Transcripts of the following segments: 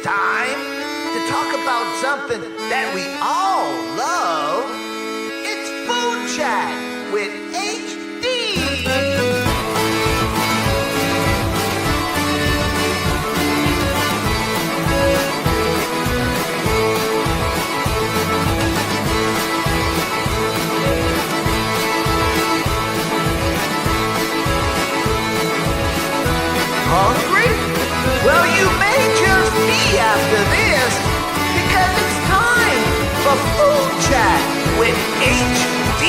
time to talk about something that we all love. It's Food Chat with HD. Hungry? Well, you may just be after this, because it's time for Food Chat with HD.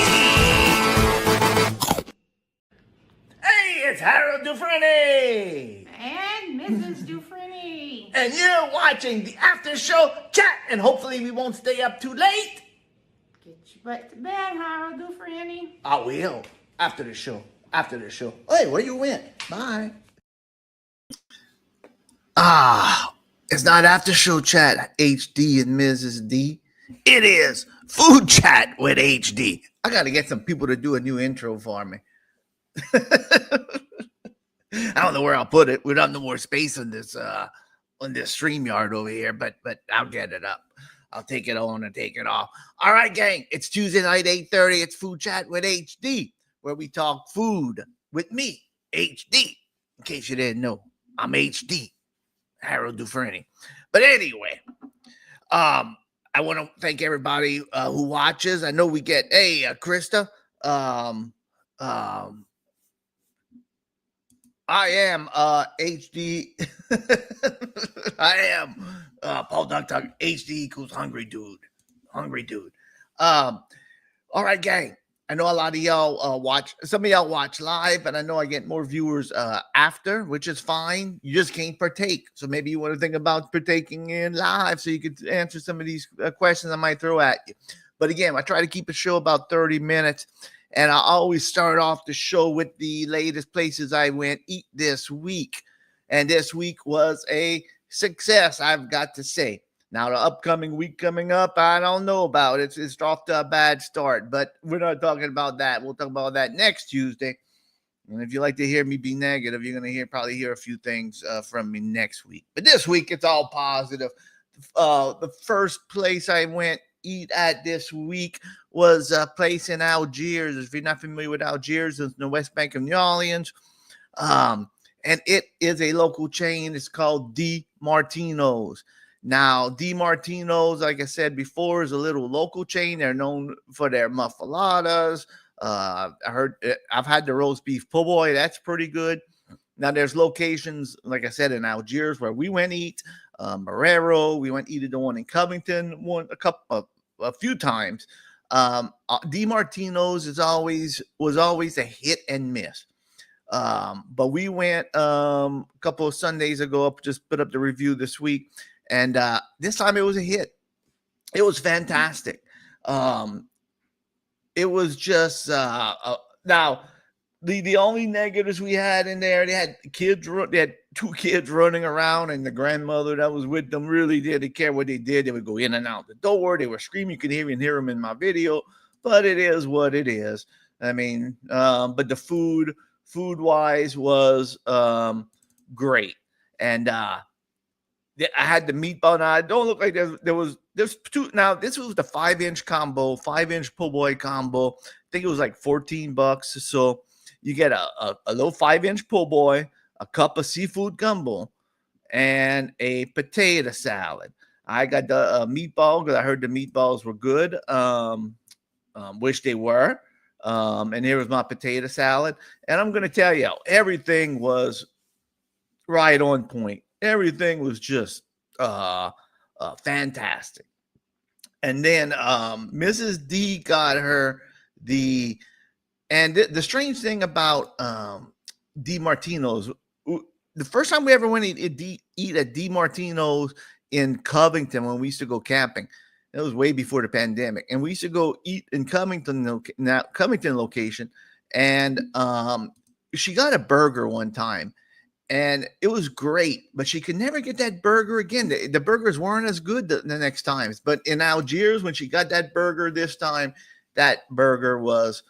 Hey, it's Harold Dufrene. And Mrs. Dufrene. And you're watching the after show chat, and hopefully we won't stay up too late. Get your butt to bed, Harold Dufrene. I will. After the show. After the show. Hey, where you went? Bye. It's not after show chat, HD and Mrs. D. It is Food Chat with HD. I got to get some people to do a new intro for me. I don't know where I'll put it. We don't have no more space on this StreamYard over here, but I'll get it up. I'll take it on and take it off. All right, gang. It's Tuesday night, 8:30. It's Food Chat with HD, where we talk food with me, HD. In case you didn't know, I'm HD, Harold Dufrene. But anyway, I want to thank everybody who watches. I know we get, Krista. I am HD. I am Paul Duck HD equals hungry dude. Hungry dude. All right, gang. I know a lot of y'all watch. Some of y'all watch live, and I know I get more viewers after, which is fine. You just can't partake. So maybe you want to think about partaking in live so you could answer some of these questions I might throw at you. But again, I try to keep a show about 30 minutes, and I always start off the show with the latest places I went eat this week. And this week was a success, I've got to say. Now, the upcoming week coming up, I don't know about it. It's off to a bad start, but we're not talking about that. We'll talk about that next Tuesday. And if you like to hear me be negative, you're going to probably hear a few things from me next week. But this week, it's all positive. The first place I went eat at this week was a place in Algiers. If you're not familiar with Algiers, it's in the West Bank of New Orleans. And it is a local chain. It's called DiMartinos. Now, DiMartinos, like I said before, is a little local chain. They're known for their muffaladas. I've had the roast beef po' boy. That's pretty good. Now, there's locations, like I said, in Algiers where we went eat. Marrero, we went eat at the one in Covington a few times. DiMartinos was always a hit and miss. But we went a couple of Sundays ago, just put up the review this week. And this time it was a hit. It was fantastic. It was just now the only negatives we had in there. They had two kids running around, and the grandmother that was with them really didn't care what they did. They would go in and out the door. They were screaming. You could even hear them in my video. But it is what it is. I mean, but the food wise was great, and I had the meatball. Now, I don't look like there's two. Now, this was the 5-inch combo, 5-inch po' boy combo. I think it was like $14. So you get a little 5-inch po' boy, a cup of seafood gumbo, and a potato salad. I got the meatball because I heard the meatballs were good. Wish they were. And here was my potato salad. And I'm going to tell you, everything was right on point. Everything was just fantastic. And then Mrs. D got her the strange thing about DiMartinos, the first time we ever went to eat at DiMartinos in Covington when we used to go camping, it was way before the pandemic, and we used to go eat in Covington location, and she got a burger one time. And it was great, but she could never get that burger again. The burgers weren't as good the next times. But in Algiers, when she got that burger this time, that burger was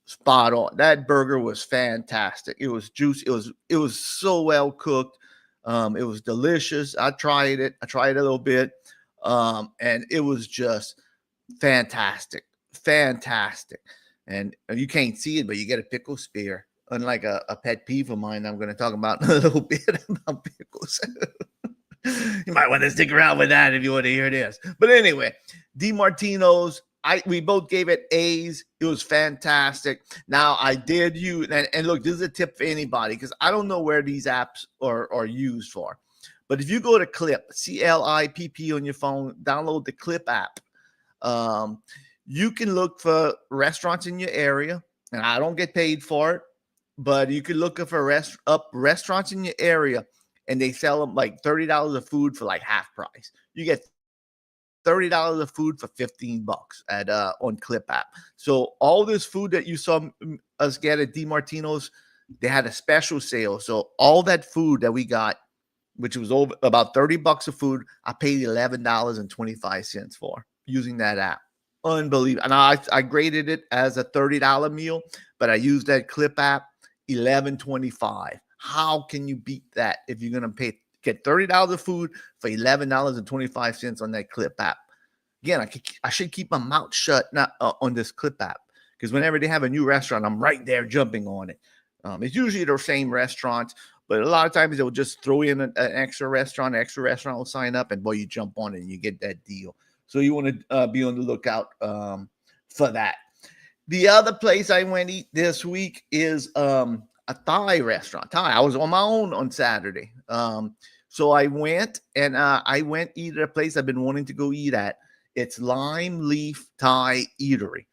spot on. That burger was fantastic. It was juicy. It was so well cooked. It was delicious. I tried it a little bit, and it was just fantastic, fantastic. And you can't see it, but you get a pickle spear. Unlike a pet peeve of mine, I'm going to talk about in a little bit about pickles. You might want to stick around with that if you want to hear this. But anyway, DiMartinos, we both gave it A's. It was fantastic. Now I did use, and look, this is a tip for anybody because I don't know where these apps are used for. But if you go to Clip, CLIPP on your phone, download the Clip app. You can look for restaurants in your area, and I don't get paid for it, but you can look for restaurants in your area, and they sell them like $30 of food for like half price. You get $30 of food for $15 at on Clip app. So all this food that you saw us get at DiMartinos, they had a special sale. So all that food that we got, which was over about $30 of food, I paid $11.25 for using that app. Unbelievable. And I graded it as a $30 meal, but I used that Clip app, $11.25. How can you beat that if you're going to get $30 of food for $11.25 on that Clip app? Again, I should keep my mouth shut on this Clip app because whenever they have a new restaurant, I'm right there jumping on it. It's usually the same restaurants, but a lot of times they'll just throw in an extra restaurant. An extra restaurant will sign up, and boy, you jump on it and you get that deal. So you want to be on the lookout for that. The other place I went eat this week is a Thai restaurant. I was on my own on Saturday. So I went eat at a place I've been wanting to go eat at. It's Lime Leaf Thai Eatery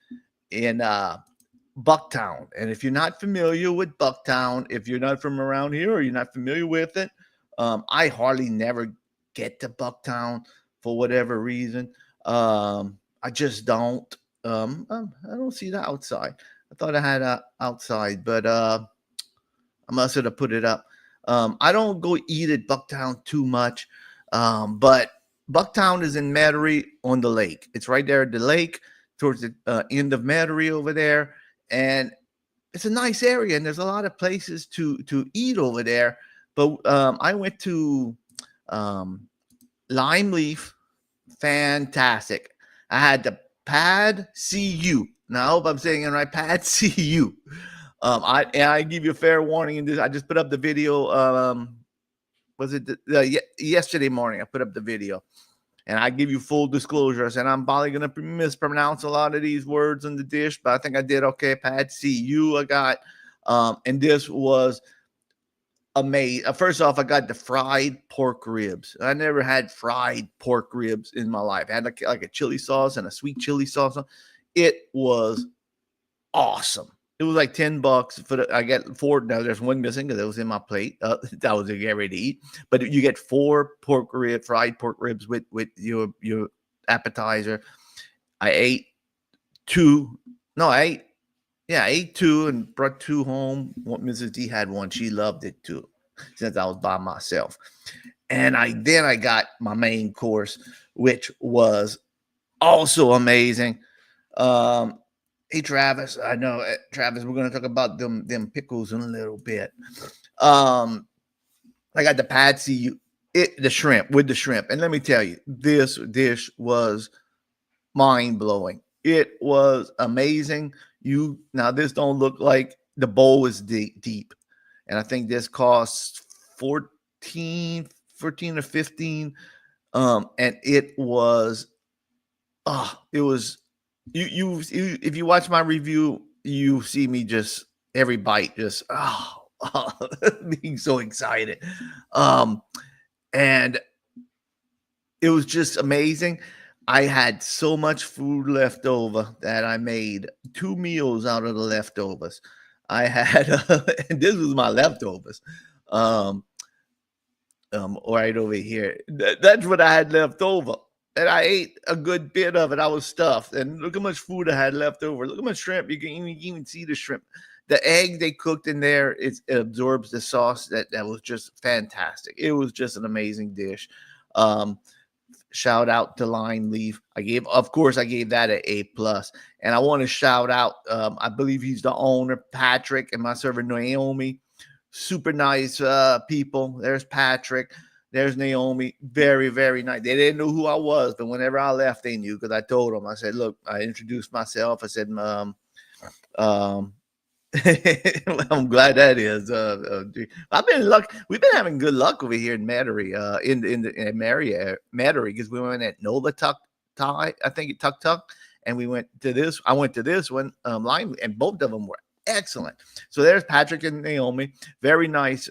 in Bucktown. And if you're not familiar with Bucktown, if you're not from around here or you're not familiar with it, I hardly never get to Bucktown for whatever reason. I just don't. I don't see the outside. I thought I had outside, but I must have put it up. I don't go eat at Bucktown too much, but Bucktown is in Metairie on the lake. It's right there at the lake towards the end of Metairie over there, and it's a nice area, and there's a lot of places to eat over there. But I went to Lime Leaf. Fantastic. I had the Pad CU. Now I hope I'm saying it right. Pad CU. I give you a fair warning in this. I just put up the video. Was it yesterday morning? I put up the video, and I give you full disclosure. I said I'm probably gonna mispronounce a lot of these words in the dish, but I think I did okay. Pad CU I got, and this was amazing. First off, I got the fried pork ribs. I never had fried pork ribs in my life. I had like a chili sauce and a sweet chili sauce. It was awesome. It was like $10 for I get 4. Now there's one missing because it was in my plate. That was get ready to eat. But you get 4 fried pork ribs with your appetizer. I ate 2. No, I ate 2 and brought 2 home. Mrs. D had 1. She loved it too, since I was by myself. And then I got my main course, which was also amazing. Hey, Travis, I know, Travis, we're going to talk about them pickles in a little bit. I got the Pad CU, the shrimp. And let me tell you, this dish was mind-blowing. It was amazing. Now this don't look like the bowl is deep. And I think this costs 14 or 15. And it was, if you watch my review, you see me just every bite, just, being so excited. And it was just amazing. I had so much food left over that I made 2 meals out of the leftovers. I had, and this was my leftovers. Right over here. That's what I had left over. And I ate a good bit of it. I was stuffed. And look how much food I had left over. Look how much shrimp. You can even see the shrimp. The egg they cooked in there, it absorbs the sauce. That was just fantastic. It was just an amazing dish. Shout out to Lime Leaf. I gave that an A+. And I want to shout out, I believe he's the owner, Patrick, and my servant Naomi. super nice people. There's Patrick. There's Naomi. Very, very nice. They didn't know who I was, but whenever I left, they knew because I told them. I said, look, I introduced myself. I said, um, I'm glad that is. I've been luck. We've been having good luck over here in Metairie, in Metairie, because we went at Nola Tuck Thai, I think Tuck Tuck, and we went to this. I went to this one, line, and both of them were excellent. So there's Patrick and Naomi, very nice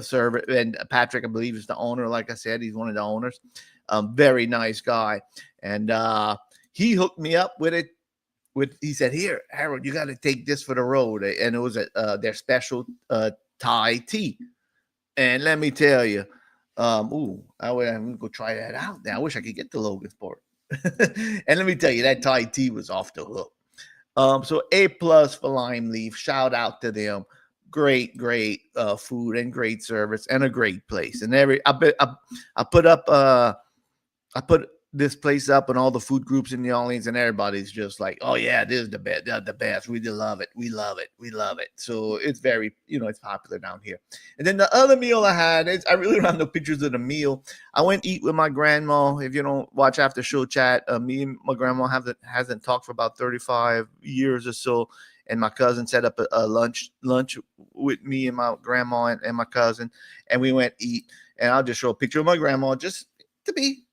server, and Patrick, I believe, is the owner. Like I said, he's one of the owners. Very nice guy, and he hooked me up with it. He said, "Here, Harold, you got to take this for the road," and it was their special Thai tea. And let me tell you, I'm gonna go try that out. Now I wish I could get the Logansport. And let me tell you, that Thai tea was off the hook. So A+ for Lime Leaf. Shout out to them. Great food and great service and a great place. And I put this place up and all the food groups in New Orleans, and everybody's just like, oh yeah, this is the best. The best. We love it. We love it. We love it. So it's very, it's popular down here. And then the other meal I had is, I really don't have no pictures of the meal. I went eat with my grandma. If you don't watch after show chat, me and my grandma hasn't talked for about 35 years or so. And my cousin set up a lunch with me and my grandma and my cousin, and we went eat. And I'll just show a picture of my grandma just to be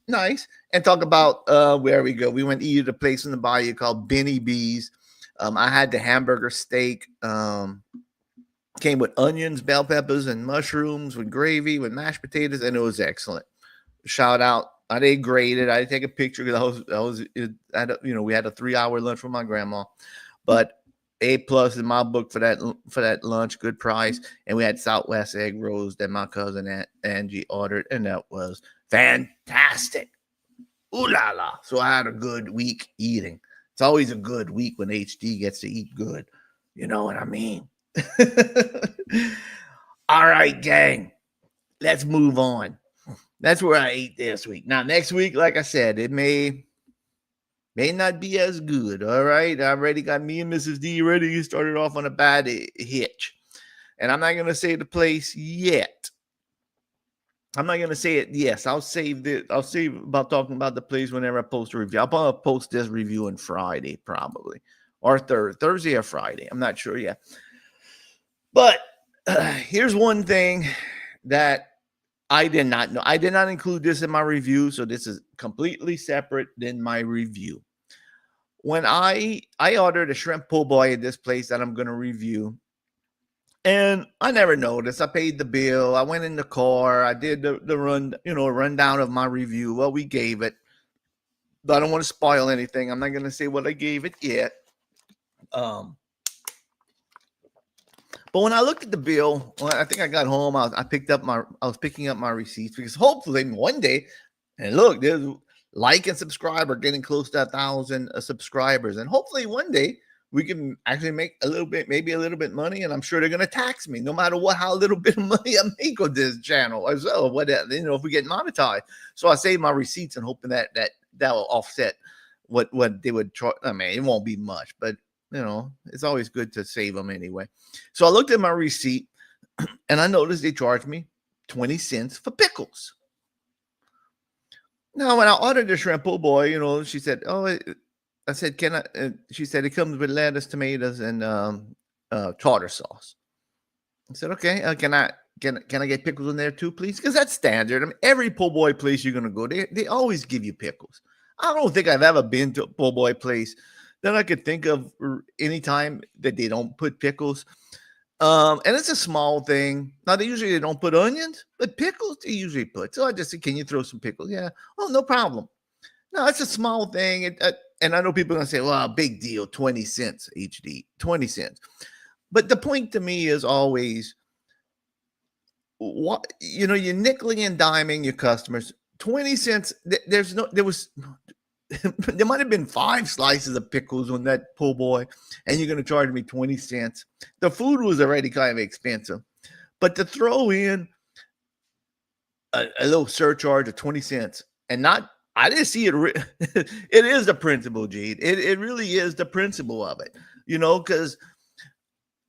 nice and talk about where we go. We went to eat at a place in the bayou called Benny B's. I had the hamburger steak. Came with onions, bell peppers, and mushrooms with gravy, with mashed potatoes, and it was excellent. Shout out. I did grade it. I did take a picture because we had a 3-hour lunch with my grandma. But A+ in my book for that lunch, good price. And we had Southwest egg rolls that my cousin Angie ordered, and that was fantastic. Ooh la la. So I had a good week eating. It's always a good week when HD gets to eat good. You know what I mean? All right, gang. Let's move on. That's where I ate this week. Now, next week, like I said, it may not be as good. All right. I already got me and Mrs. D ready. Started off on a bad hitch. And I'm not going to say the place yet. I'm not going to say it. Yes, I'll save about talking about the place whenever I post a review. I'll probably post this review on Friday, probably. Or Thursday or Friday. I'm not sure yet. But here's one thing that I did not know. I did not include this in my review, so this is completely separate than my review. When I ordered a shrimp po' boy at this place that I'm going to review, and I never noticed. I paid the bill. I went in the car. I did the rundown of my review, what we gave it. But I don't want to spoil anything. I'm not going to say what I gave it yet. But when I looked at the bill, I think I got home. I was picking up my receipts because hopefully one day, and look, there's like and subscribe are getting close to 1,000 subscribers, and hopefully one day we can actually make maybe a little bit money. And I'm sure they're going to tax me no matter how little bit of money I make on this channel as well. If we get monetized, so I save my receipts and hoping that will offset what they would try. I mean, it won't be much, but it's always good to save them anyway. So I looked at my receipt and I noticed they charged me 20 cents for pickles. Now, when I ordered the shrimp po' boy, she said, I said, can I? She said, it comes with lettuce, tomatoes, and tartar sauce. I said, okay, can I get pickles in there too, please? Because that's standard. I mean, every po' boy place you're going to go, they always give you pickles. I don't think I've ever been to a po' boy place that I could think of any time that they don't put pickles. And it's a small thing. Now, they don't put onions, but pickles they usually put. So I just said, can you throw some pickles? Yeah. Oh, no problem. No, it's a small thing. And I know people are going to say, well, big deal, 20 cents, HD, 20 cents. But the point to me is always, you're nickeling and diming your customers. 20 cents, there might have been 5 slices of pickles on that po' boy, and you're going to charge me 20 cents. The food was already kind of expensive, but to throw in a little surcharge of 20 cents and I didn't see it. It is the principle, Gene. It really is the principle of it, because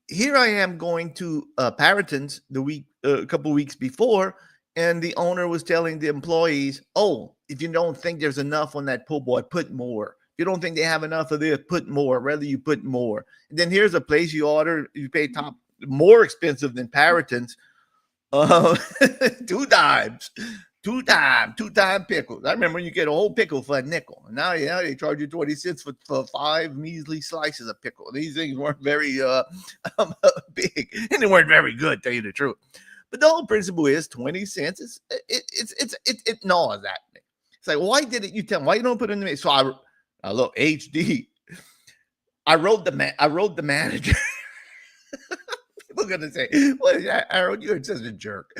here I am going to Paratons a couple weeks before, and the owner was telling the employees, "Oh, if you don't think there's enough on that po' boy, put more. If you don't think they have enough of this, put more. Rather you put more." And then here's a place you order, you pay top more expensive than Paratons, uh, two dimes, two time pickles. I remember you get a whole pickle for a nickel. Now, yeah, they charge you 20 cents for 5 measly slices of pickle. These things weren't very big, and they weren't very good, tell you the truth. But the whole principle is 20 cents. It gnaws at me. It's like, why did it? You tell me why you don't put it in the. So I look HD. I wrote the manager. People gonna say, "Well, Harold, you're such a jerk."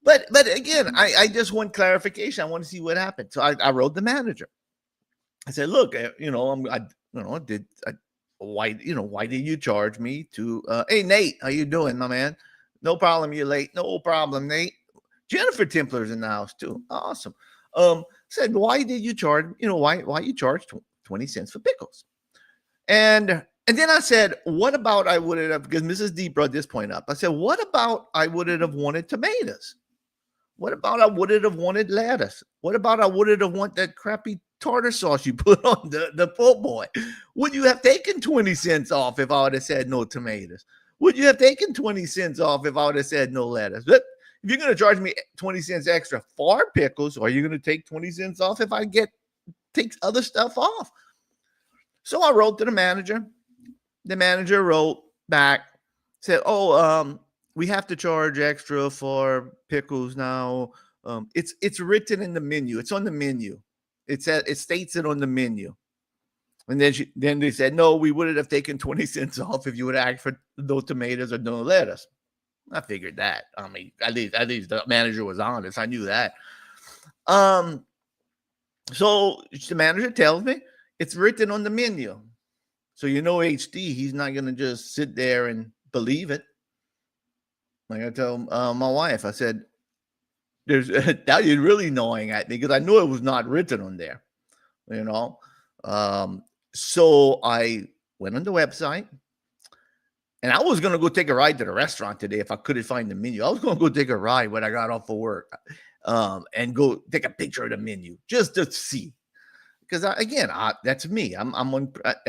But again, I just want clarification. I want to see what happened. So I wrote the manager. I said, "Look, why did you charge me to? Hey, Nate, how you doing, my man? No problem, you're late. No problem, Nate. Jennifer Templer's in the house too. Awesome. Said, why did you charge? Why you charge 20 cents for pickles? And then I said, what about I would have, because Mrs. D brought this point up. I said, what about I would have wanted tomatoes? What about I would have wanted lettuce? What about I would have wanted that crappy tartar sauce you put on the po' boy? Would you have taken 20 cents off if I would have said no tomatoes? Would you have taken 20 cents off if I would have said no lettuce? But if you're going to charge me 20 cents extra for pickles, are you going to take 20 cents off if I take other stuff off? So I wrote to the manager. The manager wrote back, said, "Oh, we have to charge extra for pickles now. It's written in the menu. It's on the menu. It states it on the menu." And then they said, "No, we would have taken 20 cents off if you would ask for no tomatoes or no lettuce." I figured that. I mean, at least the manager was honest. I knew that. So the manager tells me it's written on the menu. So HD, he's not going to just sit there and believe it. Like I tell my wife, I said, that is really annoying at me because I knew it was not written on there, So I went on the website, and I was going to go take a ride to the restaurant today if I couldn't find the menu. I was going to go take a ride when I got off of work and go take a picture of the menu just to see. Because that's me. I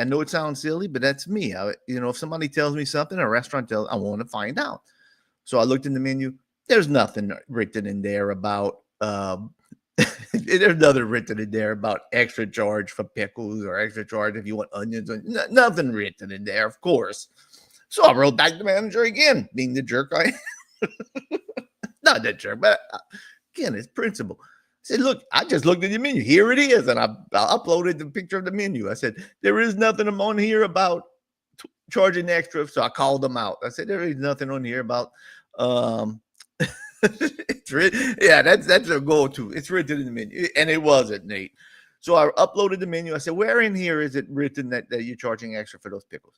know it sounds silly, but that's me. If somebody tells me something, a restaurant tells, I want to find out. So I looked in the menu. There's nothing written in there about. There's nothing written in there about extra charge for pickles or extra charge if you want onions. Nothing written in there, of course. So I wrote back to the manager again, being the jerk I am. Not that jerk, but again, it's principle. I said, look, I just looked at the menu. Here it is. And I uploaded the picture of the menu. I said, there is nothing on here about charging extra. So I called them out. I said, there is nothing on here about, it's written. Yeah, that's a go-to. It's written in the menu. And it wasn't, Nate. So I uploaded the menu. I said, where in here is it written that you're charging extra for those pickles?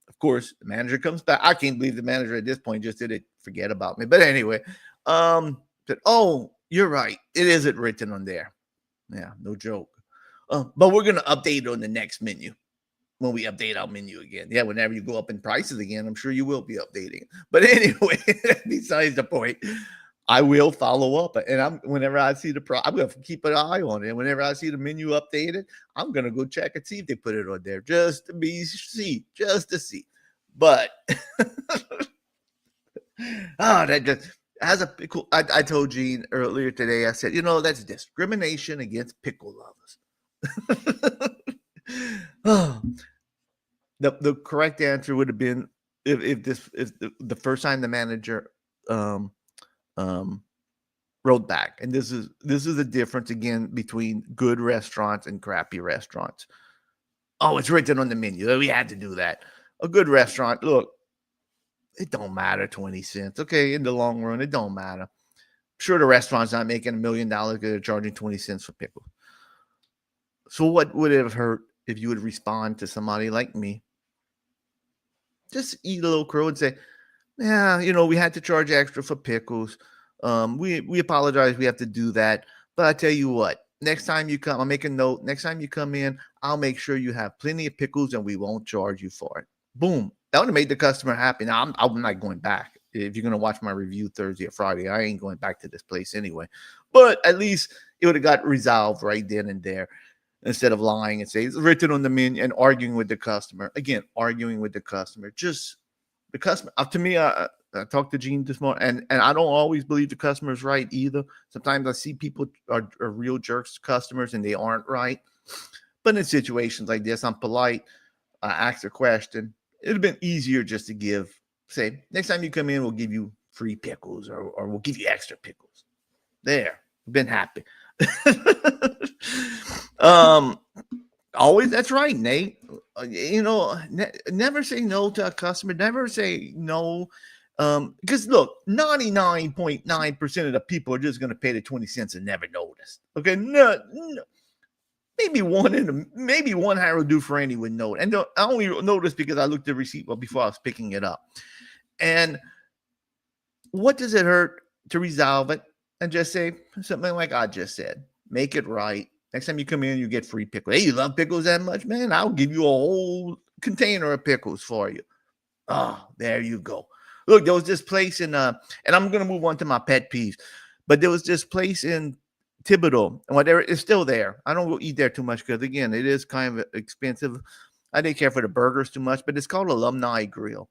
Of course, the manager comes back. I can't believe the manager at this point just did it. Forget about me. But anyway, said, oh, you're right. It isn't written on there. Yeah, no joke. But we're going to update on the next menu when we update our menu again. Yeah, whenever you go up in prices again, I'm sure you will be updating. But anyway, besides the point, I will follow up. And whenever I see I'm going to keep an eye on it. And whenever I see the menu updated, I'm going to go check and see if they put it on there just to see. But that just as a pickle. I told Gene earlier today, I said, that's discrimination against pickle lovers. The correct answer would have been if the first time the manager wrote back, and this is the difference again between good restaurants and crappy restaurants. Oh, it's written on the menu. We had to do that. A good restaurant, look, it don't matter 20 cents. Okay, in the long run, it don't matter. I'm sure the restaurant's not making $1 million because they're charging 20 cents for pickles. So what would it have hurt if you would respond to somebody like me? Just eat a little crow and say, yeah, we had to charge extra for pickles. We apologize. We have to do that. But I tell you what, next time you come, I'll make a note. Next time you come in, I'll make sure you have plenty of pickles and we won't charge you for it. Boom. That would have made the customer happy. Now, I'm not going back. If you're going to watch my review Thursday or Friday, I ain't going back to this place anyway. But at least it would have got resolved right then and there instead of lying and say it's written on the menu and arguing with the customer. Again, arguing with the customer. Just the customer. To me, I talked to Gene this morning, and I don't always believe the customer's right either. Sometimes I see people are real jerks to customers and they aren't right. But in situations like this, I'm polite. I ask a question. It'd have been easier just to say, next time you come in, we'll give you free pickles or we'll give you extra pickles. There, been happy. Always, that's right, Nate. Never say no to a customer. Never say no. Because look, 99.9% of the people are just going to pay the 20 cents and never notice. Okay, no. Maybe one Harold Dufrene would know it. And I only noticed because I looked at the receipt before I was picking it up. And what does it hurt to resolve it and just say something like I just said? Make it right. Next time you come in, you get free pickles. Hey, you love pickles that much, man? I'll give you a whole container of pickles for you. Oh, there you go. Look, there was this place in and I'm going to move on to my pet peeves, but there was this place in Thibodeau, and whatever is still there. I don't go eat there too much because, again, it is kind of expensive. I didn't care for the burgers too much, but it's called Alumni Grill.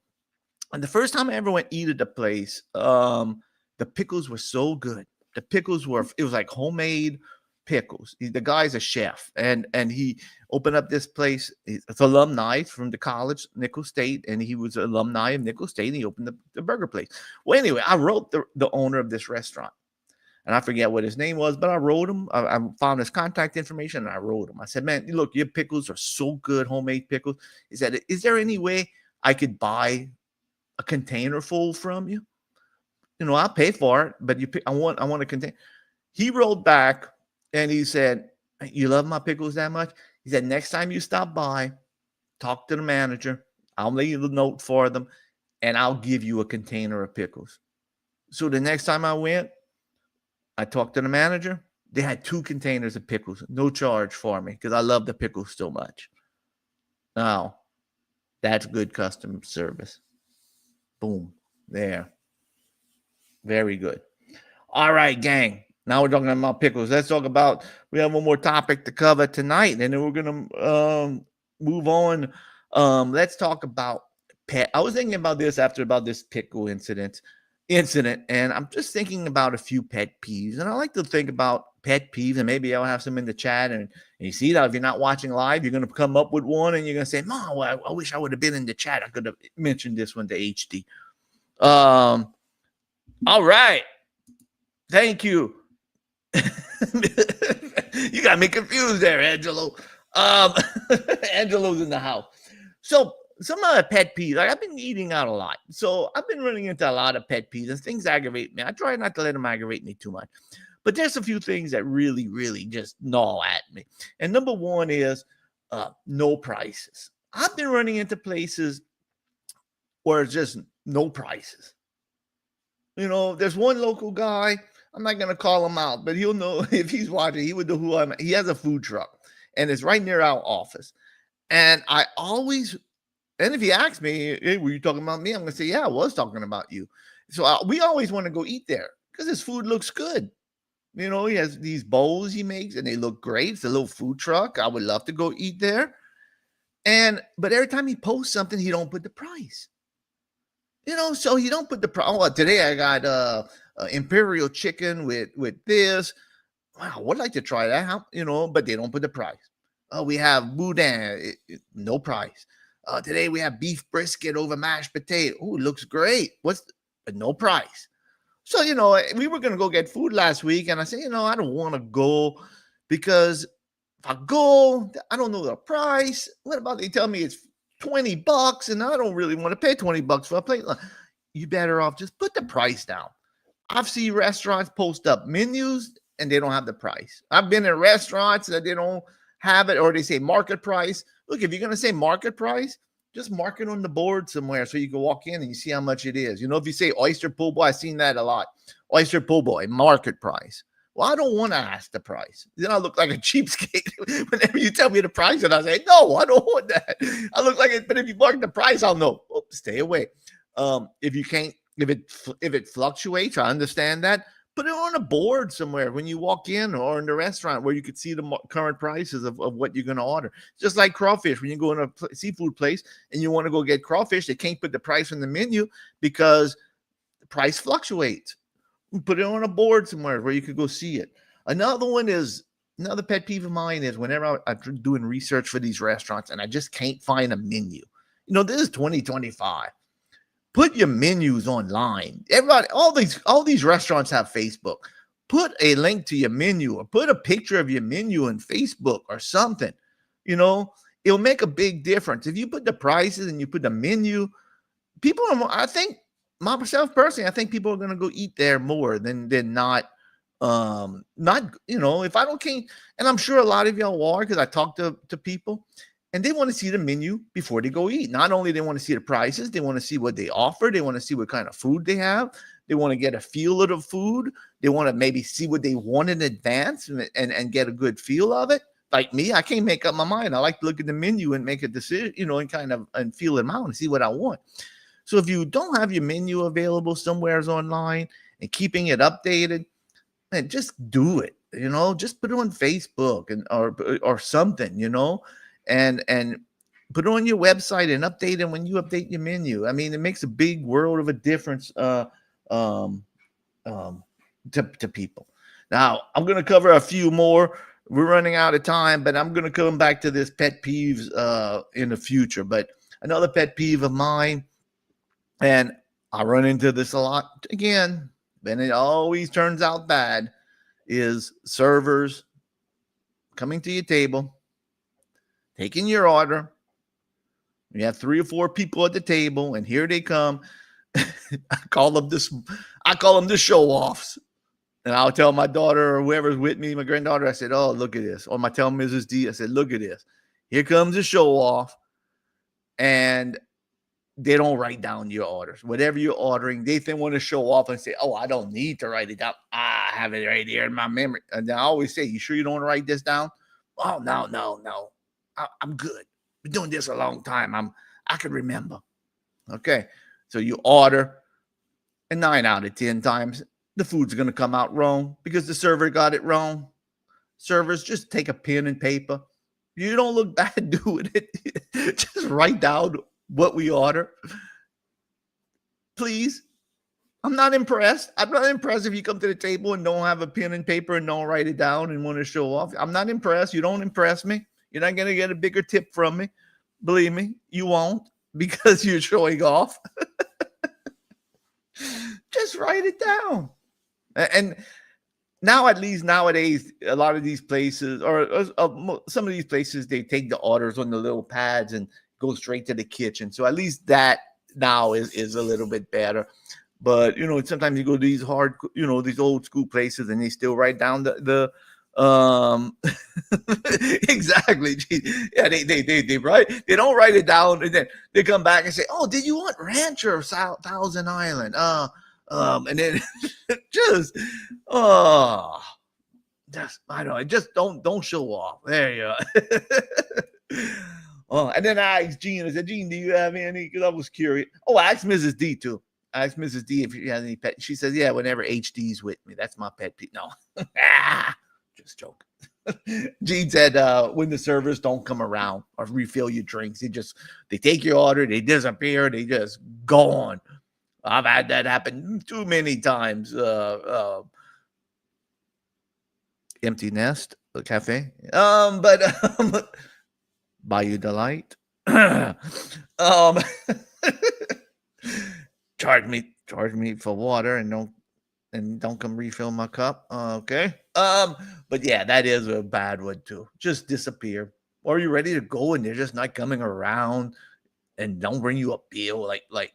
And the first time I ever went eat at the place, the pickles were so good. The pickles it was like homemade pickles. The guy's a chef, and he opened up this place. It's alumni from the college, Nicholls State, and he was an alumni of Nicholls State, and he opened the burger place. Well, anyway, I wrote the owner of this restaurant. And I forget what his name was, but I wrote him. I found his contact information and I wrote him. I said, man, look, your pickles are so good, homemade pickles. Is there any way I could buy a container full from you? I'll pay for it, but I want a container. He wrote back and he said, you love my pickles that much? He said, next time you stop by, talk to the manager. I'll leave a note for them and I'll give you a container of pickles. So the next time I went, I talked to the manager. They had 2 containers of pickles, no charge for me because I love the pickles so much. Now, that's good customer service. Boom. There. Very good. All right, gang. Now we're talking about pickles. Let's talk about, we have one more topic to cover tonight, and then we're going to move on. Let's talk about pet. I was thinking about this about this pickle incident, and I'm just thinking about a few pet peeves. And I like to think about pet peeves, and maybe I'll have some in the chat. And you see that if you're not watching live, you're going to come up with one, and you're going to say, "Mom, well, I wish I would have been in the chat. I could have mentioned this one to HD." All right, thank you. You got me confused there, Angelo. Angelo's in the house. So some of the pet peeves, like I've been eating out a lot. So I've been running into a lot of pet peeves and things aggravate me. I try not to let them aggravate me too much. But there's a few things that really, really just gnaw at me. And number one is no prices. I've been running into places where it's just no prices. There's one local guy. I'm not going to call him out, but he'll know if he's watching. He would know who I'm. He has a food truck, and it's right near our office. And I always, and if he asks me, hey, were you talking about me? I'm going to say, yeah, I was talking about you. So we always want to go eat there because his food looks good. He has these bowls he makes, and they look great. It's a little food truck. I would love to go eat there. But every time he posts something, he don't put the price. So you don't put the price. Oh, today I got imperial chicken with this. Wow, I would like to try that. But they don't put the price. We have boudin, no price. Today we have beef brisket over mashed potato. Oh, looks great. No price. So, we were going to go get food last week, and I said, I don't want to go because if I go, I don't know the price. What about they tell me it's $20 and I don't really want to pay $20 for a plate? You better off just put the price down. I've seen restaurants post up menus and they don't have the price. I've been in restaurants that they don't have it, or they say market price. Look, if you're going to say market price, just mark it on the board somewhere so you can walk in and you see how much it is. If you say oyster po' boy, I've seen that a lot. Oyster po' boy, market price. Well, I don't want to ask the price. Then I look like a cheapskate whenever you tell me the price, and I say, no, I don't want that. I look like it, but if you mark the price, I'll know. Oh, stay away. If you can't, if it fluctuates, I understand that. Put it on a board somewhere when you walk in or in the restaurant where you could see the current prices of what you're going to order. Just like crawfish, when you go in a seafood place and you want to go get crawfish, they can't put the price on the menu because the price fluctuates. Put it on a board somewhere where you could go see it. Another pet peeve of mine is whenever I'm doing research for these restaurants and I just can't find a menu. This is 2025. Put your menus online. Everybody, all these restaurants have Facebook. Put a link to your menu or put a picture of your menu on Facebook or something. It'll make a big difference. If you put the prices and you put the menu, I think myself personally, I think people are going to go eat there more than not. If I don't can't, and I'm sure a lot of y'all are because I talk to people. And they want to see the menu before they go eat. Not only they want to see the prices, they want to see what they offer. They want to see what kind of food they have. They want to get a feel of the food. They want to maybe see what they want in advance and get a good feel of it. Like me, I can't make up my mind. I like to look at the menu and make a decision, and feel them out and see what I want. So if you don't have your menu available somewhere online and keeping it updated, man, just do it. Just put it on Facebook or something, and put it on your website and update it when you update your menu. I mean, it makes a big world of a difference to people. Now, I'm going to cover a few more. We're running out of time, but I'm going to come back to this pet peeves in the future. But another pet peeve of mine, and I run into this a lot again, and it always turns out bad, is servers coming to your table, taking your order. You have 3 or 4 people at the table, and here they come. I call them the show-offs. And I'll tell my daughter or whoever's with me, my granddaughter, I said, oh, look at this. Or I tell Mrs. D, I said, look at this. Here comes a show-off. And they don't write down your orders. Whatever you're ordering, they want to show off and say, oh, I don't need to write it down. I have it right here in my memory. And I always say, you sure you don't want to write this down? Oh, no. I'm good. Been doing this a long time. I can remember. Okay. So you order, and 9 out of 10 times, the food's going to come out wrong because the server got it wrong. Servers, just take a pen and paper. You don't look bad doing it. Just write down what we order. Please. I'm not impressed. I'm not impressed if you come to the table and don't have a pen and paper and don't write it down and want to show off. I'm not impressed. You don't impress me. You're not going to get a bigger tip from me. Believe me, you won't, because you're showing off. Just write it down. And now, at least nowadays, a lot of these places, or some of these places, they take the orders on the little pads and go straight to the kitchen. So at least that now is a little bit better. But, sometimes you go to these these old school places and they still write down the exactly. Yeah, they write, they don't write it down, and then they come back and say, oh, did you want ranch or Thousand Island? And then just I don't know, just don't show off. There you go. Oh, and then I asked Jean, I said, Jean, do you have any? Because I was curious. Oh, I asked Mrs. D too. I asked Mrs. D if she has any pet. She says, yeah, whenever HD's with me. That's my pet peeve. No. Just joking. Jean said when the servers don't come around or refill your drinks, they take your order, they disappear, they just gone. I've had that happen too many times. Empty Nest, the cafe. But Bayou Delight. Charge me for water and don't come refill my cup. Okay. But yeah, that is a bad one too. Just disappear. Or you're ready to go and they're just not coming around and don't bring you a bill. Like,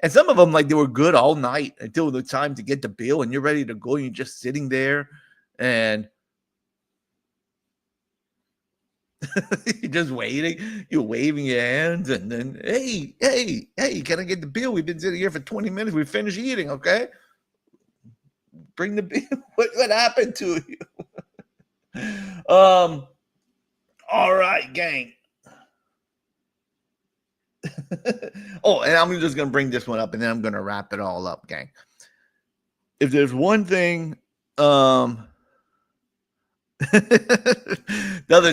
and some of them, like, they were good all night until the time to get the bill and you're ready to go and you're just sitting there and you're just waiting. You're waving your hands and then, hey, can I get the bill? We've been sitting here for 20 minutes. We finished eating, okay? Bring the beer. What happened to you? All right, gang. Oh, and I'm just gonna bring this one up, and then I'm gonna wrap it all up, gang. If there's one thing, doesn't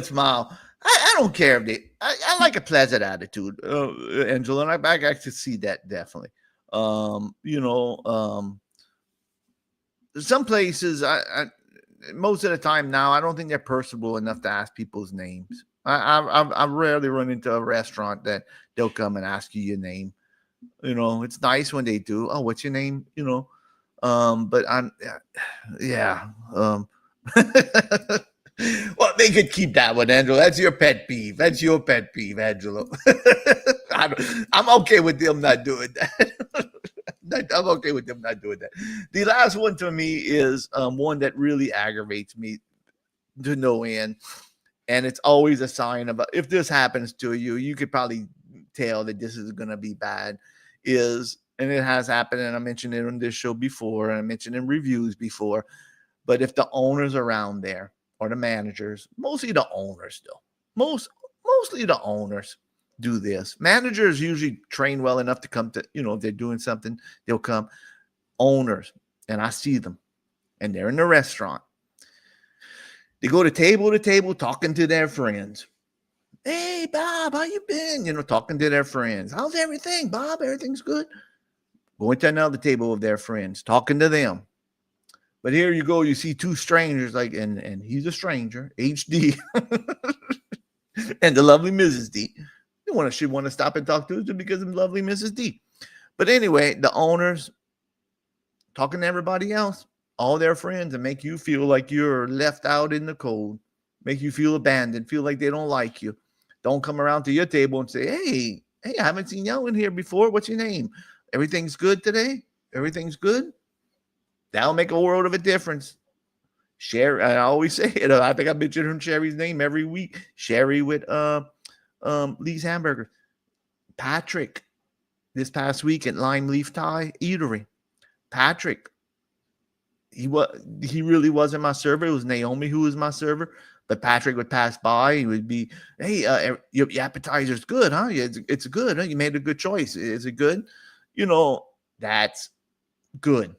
smile. I don't care if they. I like a pleasant attitude, Angela, and I actually see that definitely. You know, some places, most of the time now, I don't think they're personable enough to ask people's names. I rarely run into a restaurant that they'll come and ask you your name. You know, it's nice when they do. Oh, what's your name? You know, but I'm, yeah. Well, they could keep that one, Angelo. That's your pet peeve. That's your pet peeve, Angelo. I'm okay with them not doing that. I'm okay with them not doing that. The last one to me is one that really aggravates me to no end. And it's always a sign of if this happens to you, you could probably tell that this is going to be bad. And it has happened, and I mentioned it on this show before, and I mentioned in reviews before. But if the owners around there or the managers, mostly the owners, though, mostly the owners do this. Managers usually train well enough to come to, if they're doing something, they'll come. Owners, and I see them, and they're in the restaurant. They go to table talking to their friends. Hey, Bob, how you been? Talking to their friends. How's everything, Bob? Everything's good. Going to another table of their friends, talking to them. But here you go, you see two strangers, and he's a stranger, HD, and the lovely Mrs. D. She want to stop and talk to us because of lovely Mrs. D. But anyway, the owners talking to everybody else, all their friends, and make you feel like you're left out in the cold, make you feel abandoned, feel like they don't like you. Don't come around to your table and say, hey, I haven't seen y'all in here before. What's your name? Everything's good today? Everything's good? That'll make a world of a difference. Sherry, I always say it. I think I mentioned Sherry's name every week. Sherry with Lee's Hamburger. Patrick, this past week at Lime Leaf Thai Eatery. Patrick, he really wasn't my server. It was Naomi who was my server. But Patrick would pass by. He would be, hey, your appetizer's good, huh? It's good. Huh? You made a good choice. Is it good? That's good.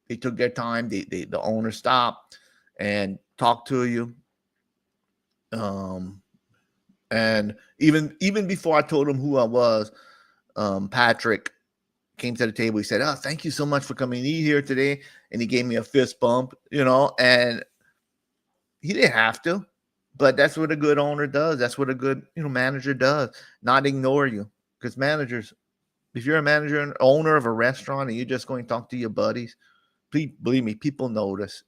They took their time. The owner stopped and talked to you. And even before I told him who I was, Patrick came to the table. He said, "Oh, thank you so much for coming to eat here today." And he gave me a fist bump, and he didn't have to, but that's what a good owner does. That's what a good, manager does. Not ignore you. Because managers, if you're a manager and owner of a restaurant and you're just going to talk to your buddies, please believe me, people notice.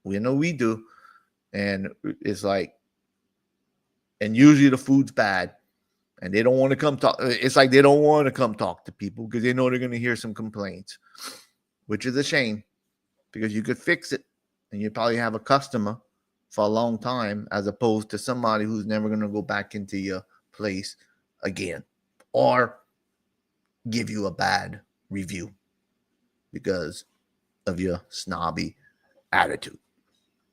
We know we do. And it's like, and usually the food's bad. And they don't want to come talk. It's like they don't want to come talk to people because they know they're going to hear some complaints, which is a shame because you could fix it and you probably have a customer for a long time as opposed to somebody who's never going to go back into your place again or give you a bad review because of your snobby attitude.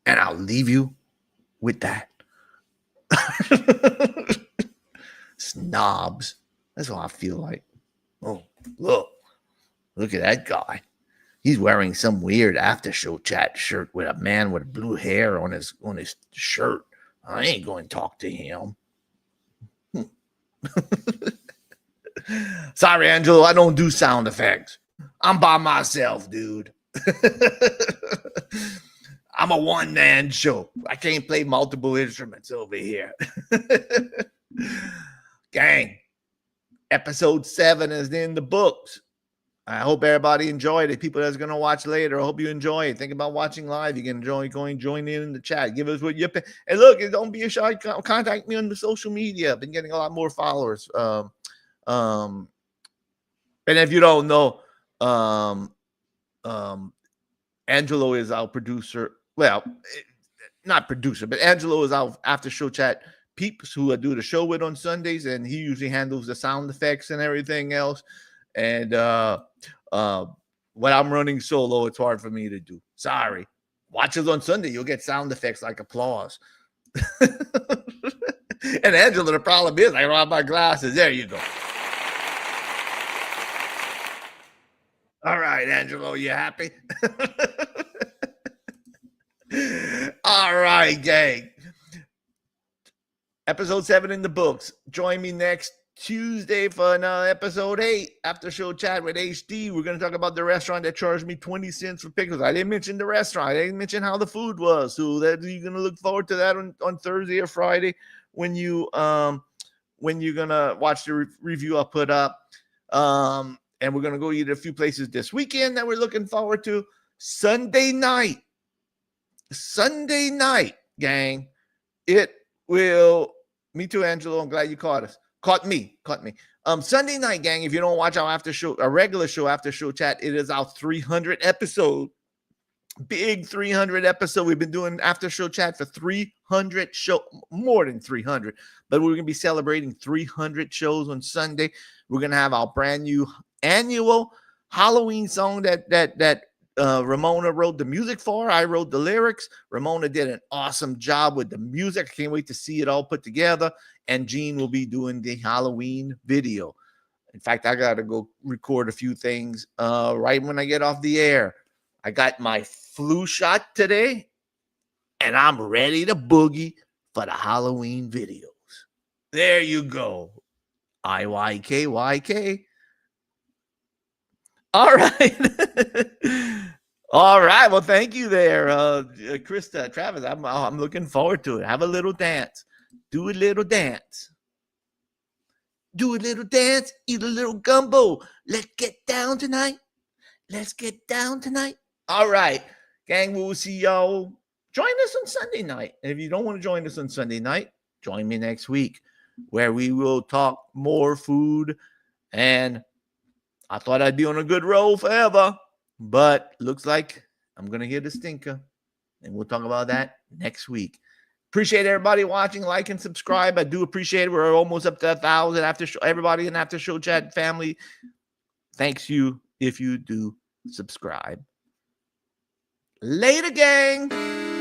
And I'll leave you with that. Snobs. That's what I feel like. Oh, look at that guy. He's wearing some weird after show chat shirt with a man with blue hair on his shirt. I ain't going to talk to him. Sorry, Angelo, I don't do sound effects. I'm by myself, dude. I'm a one-man show. I can't play multiple instruments over here. Gang, episode 7 is in the books. I hope everybody enjoyed it. People that's going to watch later, I hope you enjoy it. Think about watching live. You can join in the chat. Give us what you pay. And look, don't be shy. Contact me on the social media. I've been getting a lot more followers. And if you don't know, Angelo is our producer. Well, not producer, but Angelo is our after show chat peeps who I do the show with on Sundays, and he usually handles the sound effects and everything else. And when I'm running solo, it's hard for me to do. Sorry. Watch us on Sunday. You'll get sound effects like applause. And Angela, the problem is I don't have my glasses. There you go. All right, Angelo, you happy? All right, gang. Episode 7 in the books. Join me next Tuesday for episode 8, after show chat with HD. We're going to talk about the restaurant that charged me 20 cents for pickles. I didn't mention the restaurant. I didn't mention how the food was. So that you're going to look forward to that on Thursday or Friday when you're going to watch the review I put up. And we're going to go eat at a few places this weekend that we're looking forward to. Sunday night, gang. It will. Me too, Angelo. I'm glad you caught us. Caught me. Sunday night, gang. If you don't watch our regular show after show chat, it is our 300 episode. Big 300 episode. We've been doing after show chat for 300 more than 300, but we're gonna be celebrating 300 shows on Sunday. We're gonna have our brand new annual Halloween song that Ramona wrote the music for. I wrote the lyrics. Ramona did an awesome job with the music. I can't wait to see it all put together. And Gene will be doing the Halloween video. In fact, I got to go record a few things right when I get off the air. I got my flu shot today, and I'm ready to boogie for the Halloween videos. There you go. IYKYK. All right. All right. Well, thank you there, Krista, Travis. I'm looking forward to it. Have a little dance. Do a little dance. Do a little dance. Eat a little gumbo. Let's get down tonight. All right, gang. We will see y'all. Join us on Sunday night. And if you don't want to join us on Sunday night, join me next week where we will talk more food. And I thought I'd be on a good roll forever, but looks like I'm going to hear the stinker. And we'll talk about that next week. Appreciate everybody watching, like, and subscribe. I do appreciate it. We're almost up to 1,000 after show. Everybody in After Show Chat family, thanks you if you do subscribe. Later, gang.